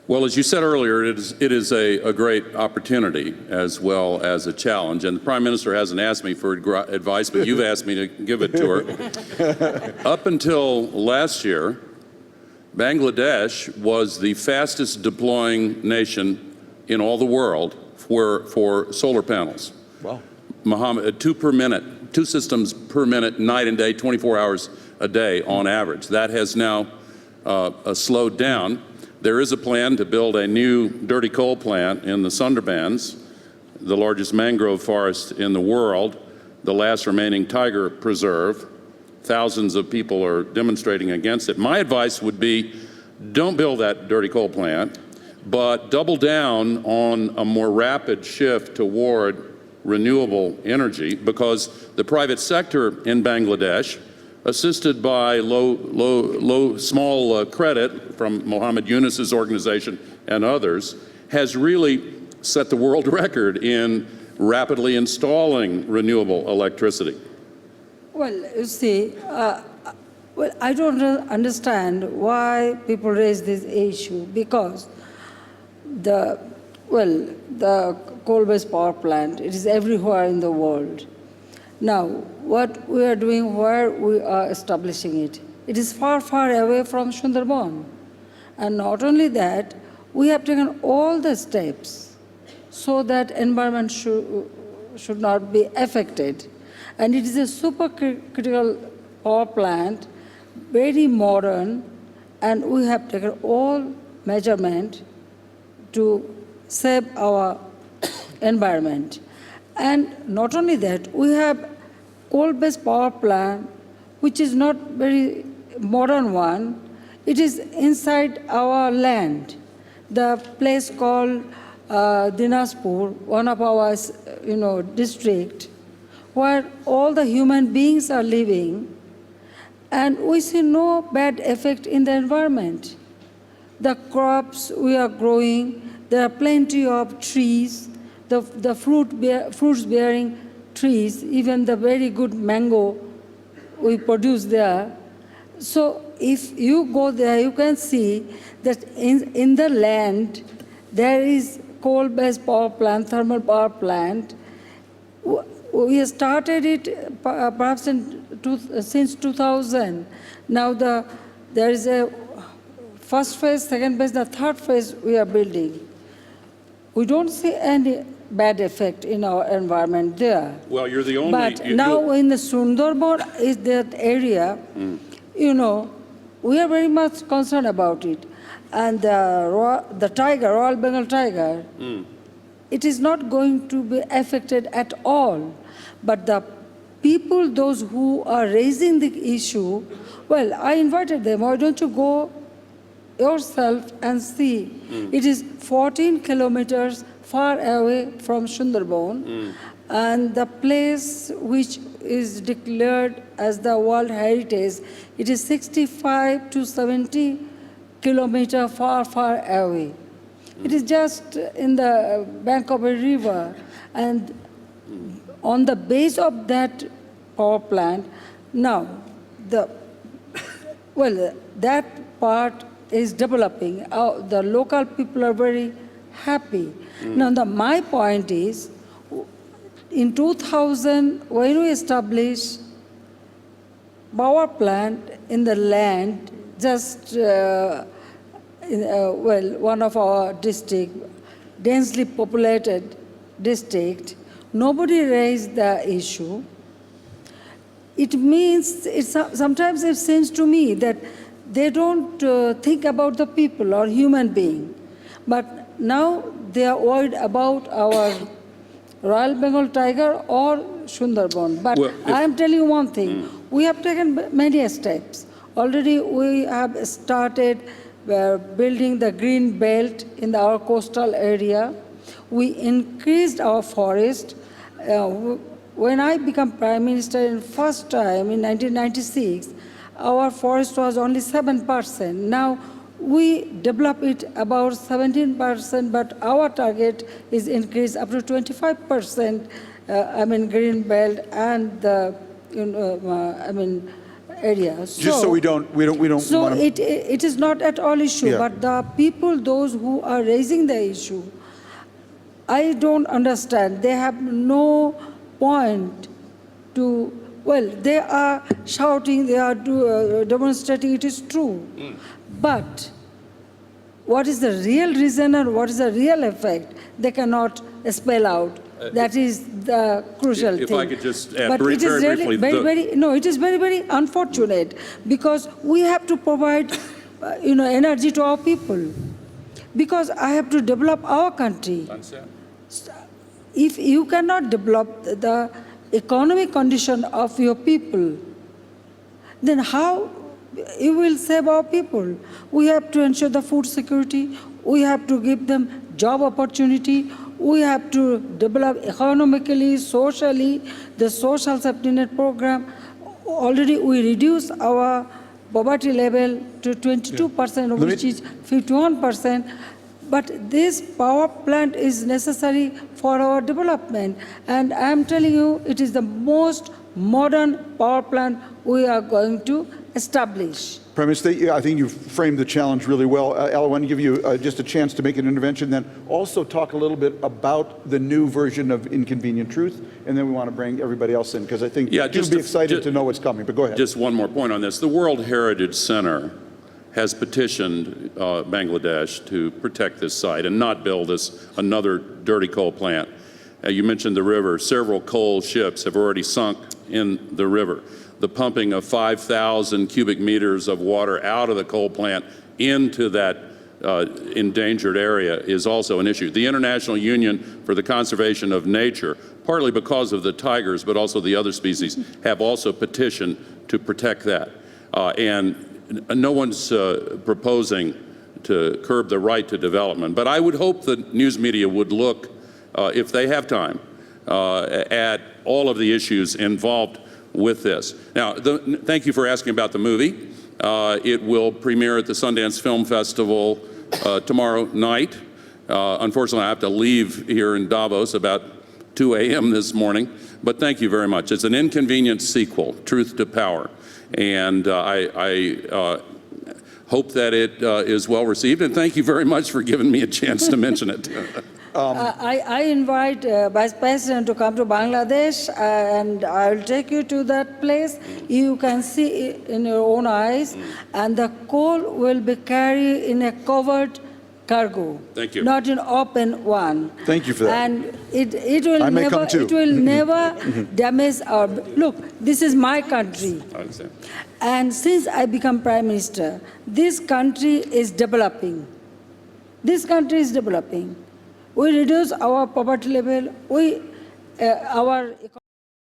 Well, as you said earlier, it is a great opportunity as well as a challenge. And the Prime Minister hasn't asked me for advice, but you've asked me to give it to her. Up until last year, Bangladesh was the fastest deploying nation in all the world for solar panels. Wow. Mohammed, two systems per minute, night and day, 24 hours a day on average. That has now slowed down. There is a plan to build a new dirty coal plant in the Sundarbans, the largest mangrove forest in the world, the last remaining tiger preserve. Thousands of people are demonstrating against it. My advice would be, don't build that dirty coal plant, but double down on a more rapid shift toward renewable energy, because the private sector in Bangladesh, assisted by small credit from Mohammed Yunus's organization and others, has really set the world record in rapidly installing renewable electricity. Well, you see, I don't understand why people raise this issue, because the coal-based power plant, it is everywhere in the world. Now, what we are doing, where we are establishing it, it is far, far away from Sundarban. And not only that, we have taken all the steps so that environment should not be affected. And it is a supercritical power plant, very modern, and we have taken all measurement to save our environment. And not only that, we have coal-based power plant, which is not very modern one. It is inside our land. The place called Dinaspur, one of our district, where all the human beings are living, and we see no bad effect in the environment. The crops we are growing, there are plenty of trees, the fruits-bearing trees, even the very good mango we produce there. So if you go there, you can see that in the land, there is coal-based power plant, thermal power plant. We started it perhaps since 2000. Now there is a first phase, second phase, the third phase we are building. We don't see any bad effect in our environment there. Well, you're the only... But now in the Sundarban is that area, we are very much concerned about it. And the tiger, Royal Bengal tiger, it is not going to be affected at all. But the people, those who are raising the issue, well, I invited them, why don't you go yourself and see. It is 14 kilometers far away from Sundarban, and the place which is declared as the World Heritage, it is 65 to 70 kilometers far, far away. It is just in the bank of a river, and on the base of that power plant, now, that part is developing. The local people are very happy. Now, my point is, in 2000, when we established power plant in the land, just one of our district, densely populated district, nobody raised the issue. It means, sometimes it seems to me that they don't think about the people or human being. But now they are worried about our Royal Bengal tiger or Sundarban. But I am telling you one thing. We have taken many steps. Already we have started building the green belt in our coastal area. We increased our forest. When I became Prime Minister in first time in 1996, our forest was only 7%. Now we develop it about 17%, but our target is increased up to 25%. Green belt and the area. Just so we don't So want to. it is not at all issue, Yeah. but the people, those who are raising the issue, I don't understand. They have no point to, well, they are shouting, they are demonstrating, it is true. But what is the real reason and what is the real effect, they cannot spell out. That is the crucial If thing. I could just add But very it is briefly, it is very, very unfortunate because we have to provide, energy to our people. Because I have to develop our country. If you cannot develop the economic condition of your people, then how you will save our people? We have to ensure the food security. We have to give them job opportunity. We have to develop economically, socially, the social safety net program. Already we reduced our poverty level to 22%, which is 51%. But this power plant is necessary for our development. And I am telling you, it is the most modern power plant we are going to establish. Prime Minister, I think you framed the challenge really well. Al, I want to give you just a chance to make an intervention, then also talk a little bit about the new version of Inconvenient Truth, and then we want to bring everybody else in, because I think you'll be excited to know what's coming, but go ahead. Just one more point on this. The World Heritage Center has petitioned Bangladesh to protect this site and not build another dirty coal plant. You mentioned the river. Several coal ships have already sunk in the river. The pumping of 5,000 cubic meters of water out of the coal plant into that endangered area is also an issue. The International Union for the Conservation of Nature, partly because of the tigers, but also the other species, have also petitioned to protect that. And no one's proposing to curb the right to development. But I would hope the news media would look, if they have time, at all of the issues involved with this. Now, thank you for asking about the movie. It will premiere at the Sundance Film Festival tomorrow night. Unfortunately, I have to leave here in Davos about 2 a.m. this morning, but thank you very much. It's an inconvenient sequel, Truth to Power, and I hope that it is well received, and thank you very much for giving me a chance to mention it. I invite Vice President to come to Bangladesh, and I'll take you to that place. You can see it in your own eyes, and the coal will be carried in a covered cargo. Thank you. Not an open one. Thank you for that. And it will I may never, come too. it will never damage our. Look, this is my country, I understand. and since I become Prime Minister, this country is developing. This country is developing. We reduce our poverty level. Our